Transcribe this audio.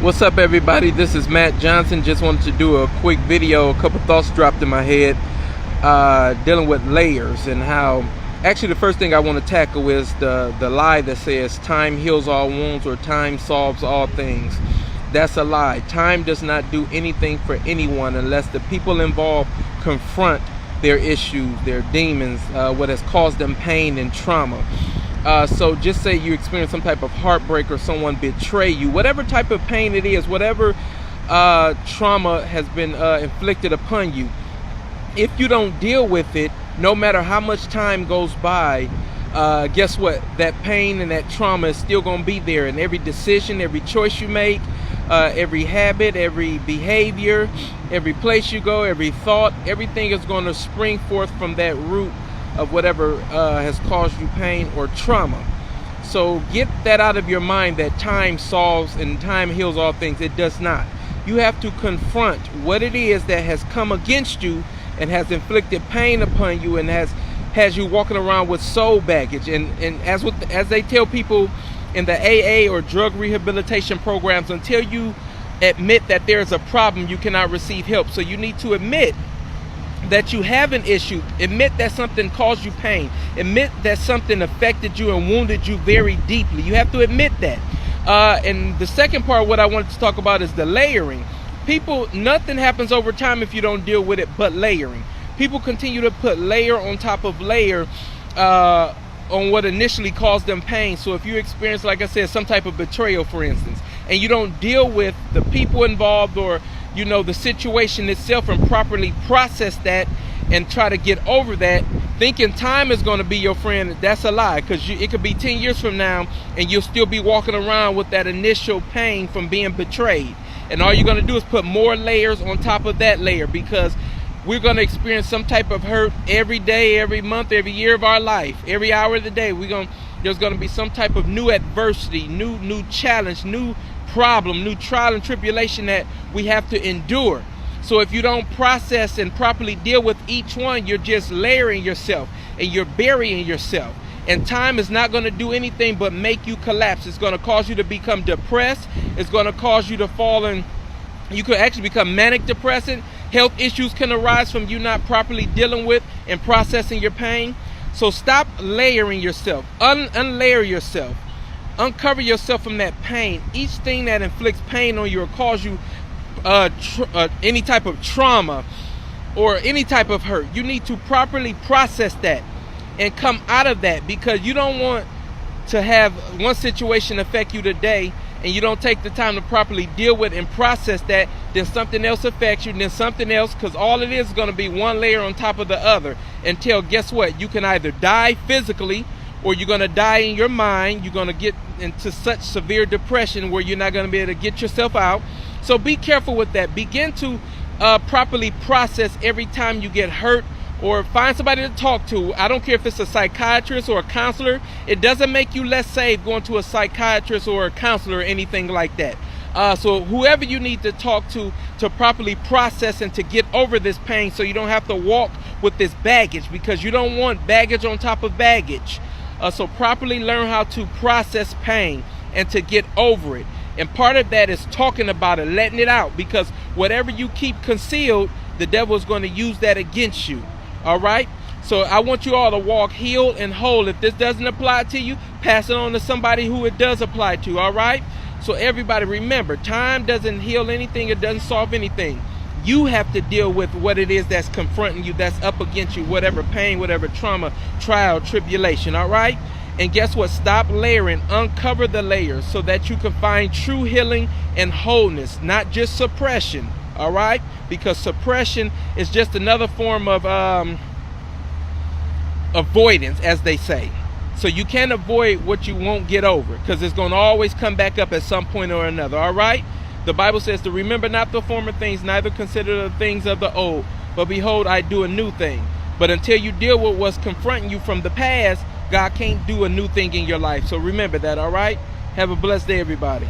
What's up, everybody? This is Matt Johnson. Just wanted to do a quick video. A couple thoughts dropped in my head dealing with layers and how actually the first thing I want to tackle is the lie that says time heals all wounds or time solves all things. That's a lie. Time does not do anything for anyone unless the people involved confront their issues, their demons, what has caused them pain and trauma. So just say you experience some type of heartbreak or someone betray you, whatever type of pain it is, whatever trauma has been inflicted upon you. If you don't deal with it, no matter how much time goes by, guess what? That pain and that trauma is still going to be there. And every decision, every choice you make, every habit, every behavior, every place you go, every thought, everything is going to spring forth from that root of whatever has caused you pain or trauma. So get that out of your mind that time solves and time heals all things. It does not. You have to confront what it is that has come against you and has inflicted pain upon you and has you walking around with soul baggage. And as they tell people in the AA or drug rehabilitation programs, until you admit that there's a problem, you cannot receive help. So you need to admit that you have an issue. Admit that something caused you pain. Admit that something affected you and wounded you very deeply. You have to admit that. And the second part, what I wanted to talk about, is the layering. People, nothing happens over time if you don't deal with it but layering. People continue to put layer on top of layer on what initially caused them pain. So if you experience, like I said, some type of betrayal, for instance, and you don't deal with the people involved or the situation itself and properly process that and try to get over that, thinking time is going to be your friend, that's a lie. Because it could be 10 years from now and you'll still be walking around with that initial pain from being betrayed. And all you're going to do is put more layers on top of that layer, because we're going to experience some type of hurt every day, every month, every year of our life, every hour of the day. There's going to be some type of new adversity, new challenge, new problem, new trial and tribulation that we have to endure. So if you don't process and properly deal with each one, you're just layering yourself and you're burying yourself. And time is not going to do anything but make you collapse. It's going to cause you to become depressed. It's going to cause you to fall in. You could actually become manic depressant. Health issues can arise from you not properly dealing with and processing your pain. So stop layering yourself. Unlayer yourself. Uncover yourself from that pain. Each thing that inflicts pain on you or cause you any type of trauma or any type of hurt, you need to properly process that and come out of that, because you don't want to have one situation affect you today and you don't take the time to properly deal with and process that, then something else affects you, then something else, because all it is going to be one layer on top of the other until, guess what, you can either die physically or you're going to die in your mind. You're going to get into such severe depression where you're not going to be able to get yourself out. So be careful with that. Begin to properly process every time you get hurt, or find somebody to talk to. I don't care if it's a psychiatrist or a counselor. It doesn't make you less safe going to a psychiatrist or a counselor or anything like that. So whoever you need to talk to properly process and to get over this pain, so you don't have to walk with this baggage, because you don't want baggage on top of baggage. So properly learn how to process pain and to get over it. And part of that is talking about it, letting it out, because whatever you keep concealed, the devil is going to use that against you. All right? So I want you all to walk healed and whole. If this doesn't apply to you, pass it on to somebody who it does apply to. All right? So everybody, remember, time doesn't heal anything. It doesn't solve anything. You have to deal with what it is that's confronting you, that's up against you, whatever pain, whatever trauma, trial, tribulation. All right? And guess what? Stop layering. Uncover the layers so that you can find true healing and wholeness, not just suppression. All right? Because suppression is just another form of avoidance, as they say. So you can't avoid what you won't get over, because it's going to always come back up at some point or another. All right? The Bible says to remember not the former things, neither consider the things of the old. But behold, I do a new thing. But until you deal with what's confronting you from the past, God can't do a new thing in your life. So remember that, all right? Have a blessed day, everybody.